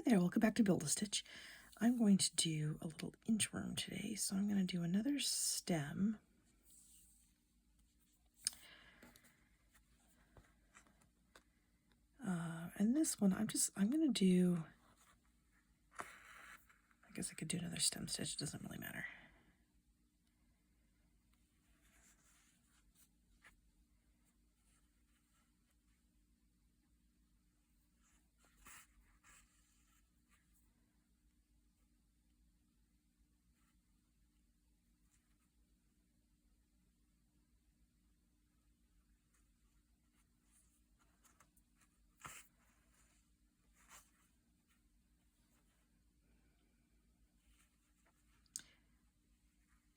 there, welcome back to Build-A-Stitch. I'm going to do a little inchworm today, so I'm going to do another stem. And this one, I'm going to do, I guess I could do another stem stitch, it doesn't really matter.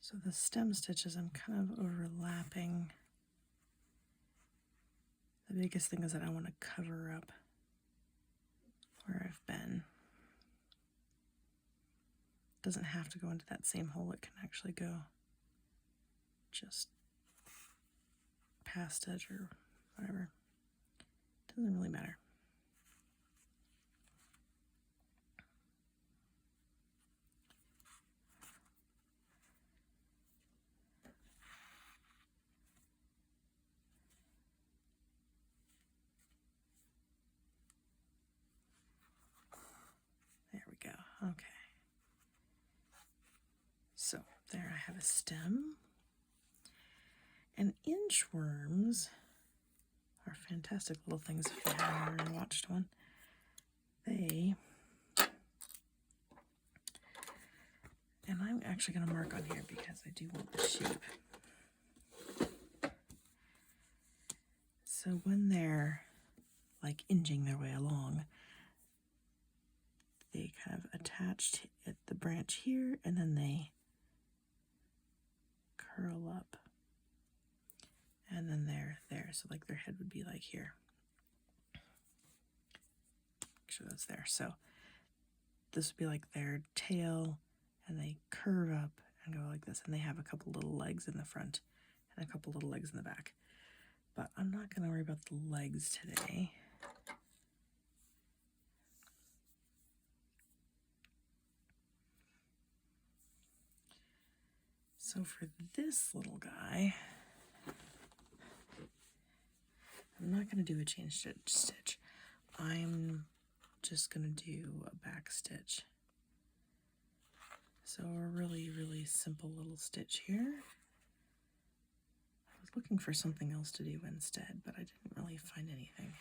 So the stem stitches I'm kind of overlapping. The biggest thing is that I want to cover up where I've been. It doesn't have to go into that same hole, it can actually go just past it or whatever. It doesn't really matter. There we go. Okay. So there I have a stem. And inchworms are fantastic little things if you haven't already watched one. And I'm actually going to mark on here because I do want the shape. So when they're like inching their way along, they kind of attach at the branch here and then they curl up. And then they're there, so like their head would be like here. Make sure that's there. So this would be like their tail, and they curve up and go like this, and they have a couple little legs in the front and a couple little legs in the back. But I'm not going to worry about the legs today. So for this little guy, I'm not going to do a chain stitch. I'm just going to do a back stitch. So a really, really simple little stitch here. I was looking for something else to do instead, but I didn't really find anything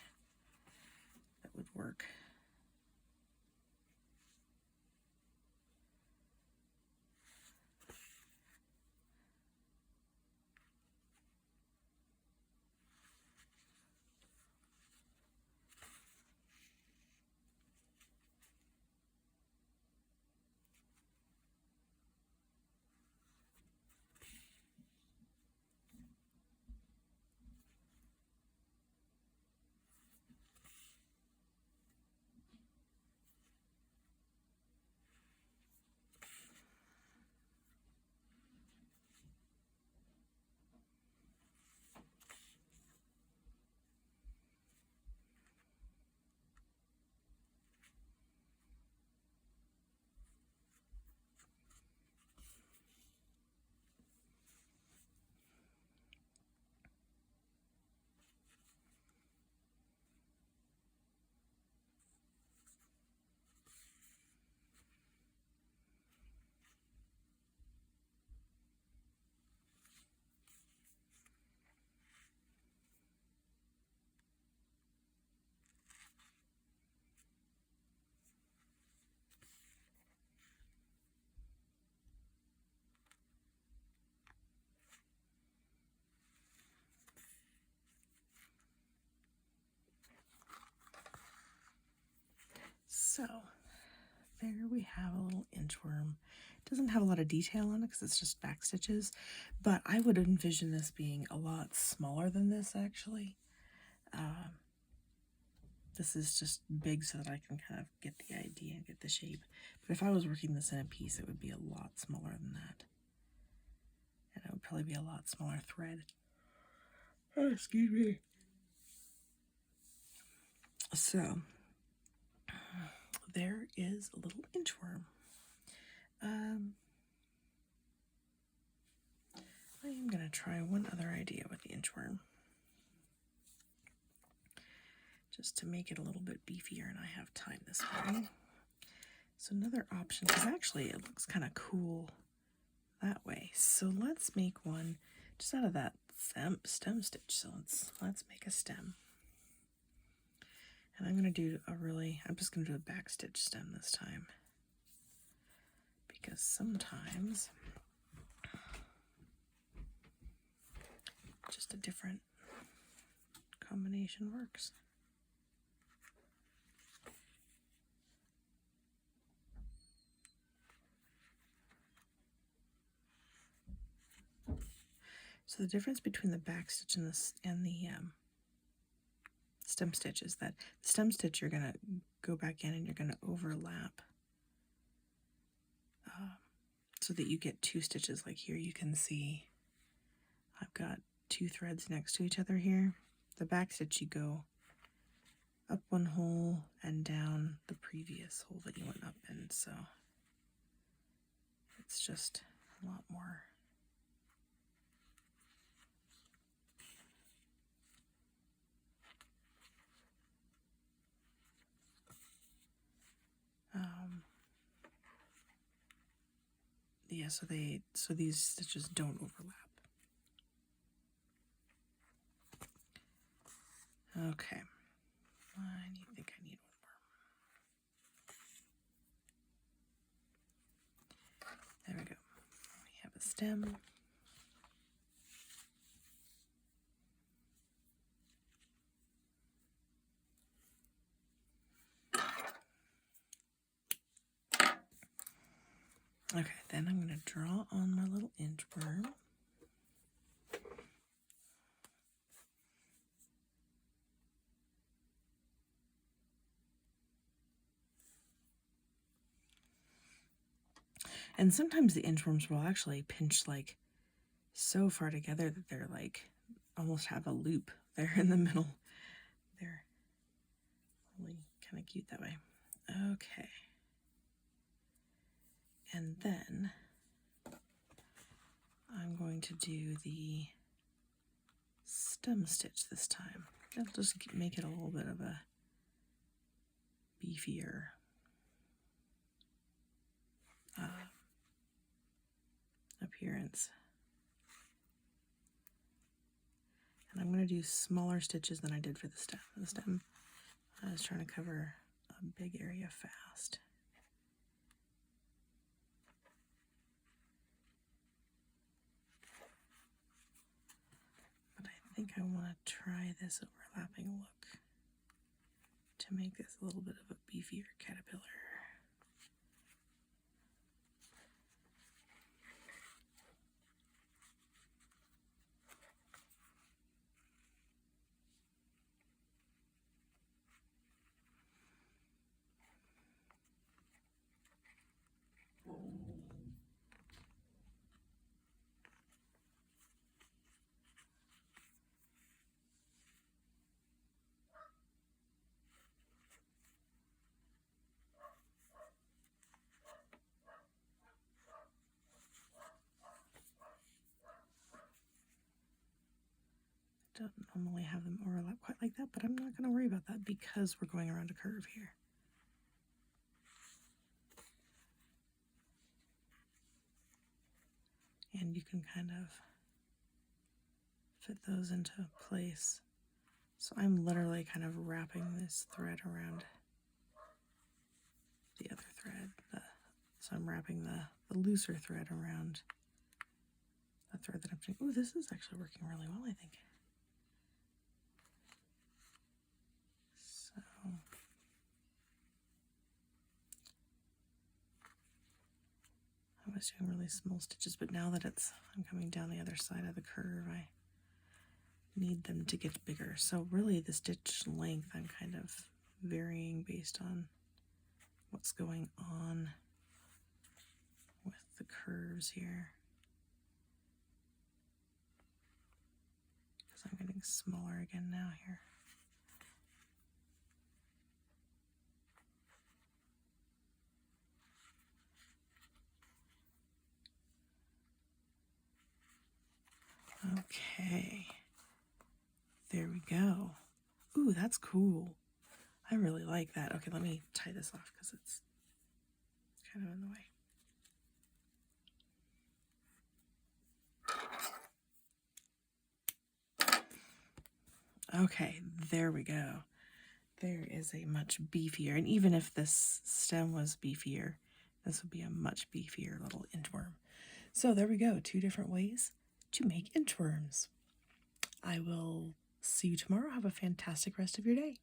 that would work. So there we have a little inchworm. It doesn't have a lot of detail on it because it's just back stitches, but I would envision this being a lot smaller than this actually. This is just big so that I can kind of get the idea and get the shape. But if I was working this in a piece, it would be a lot smaller than that. And it would probably be a lot smaller thread. Oh, excuse me. So there is a little inchworm. I am going to try one other idea with the inchworm, just to make it a little bit beefier, and I have time this morning. So another option, because actually it looks kind of cool that way. So let's make one just out of that stem stitch. So let's make a stem. And I'm going to do I'm just going to do a back stitch stem this time, because sometimes just a different combination works. So the difference between the back stitch and the stem stitch is that the stem stitch, you're going to go back in and you're going to overlap so that you get 2 stitches. Like here you can see I've got 2 threads next to each other here. The back stitch, you go up 1 hole and down the previous hole that you went up in, so it's just a lot more yeah, so these stitches don't overlap. Okay, I think I need one more. There we go. We have a stem. Okay, then I'm going to draw on my little inchworm. And sometimes the inchworms will actually pinch like so far together that they're like almost have a loop there in the middle. They're really kind of cute that way. Okay. And then I'm going to do the stem stitch this time. That'll just make it a little bit of a beefier appearance. And I'm going to do smaller stitches than I did for the stem. The stem, I was trying to cover a big area fast. But I think I want to try this overlapping look to make this a little bit of a beefier caterpillar. Don't normally have them overlap quite like that, but I'm not going to worry about that because we're going around a curve here. And you can kind of fit those into place. So I'm literally kind of wrapping this thread around the other thread. So I'm wrapping the looser thread around the thread that I'm doing. Oh, this is actually working really well, I think. So I was doing really small stitches, but now that I'm coming down the other side of the curve, I need them to get bigger. So really the stitch length I'm kind of varying based on what's going on with the curves here. Because I'm getting smaller again now here. Okay. There we go. Ooh, that's cool. I really like that. Okay, let me tie this off because it's kind of in the way. Okay, there we go. There is a much beefier, and even if this stem was beefier, this would be a much beefier little inchworm. So there we go, 2 different ways to make inchworms. I will see you tomorrow. Have a fantastic rest of your day.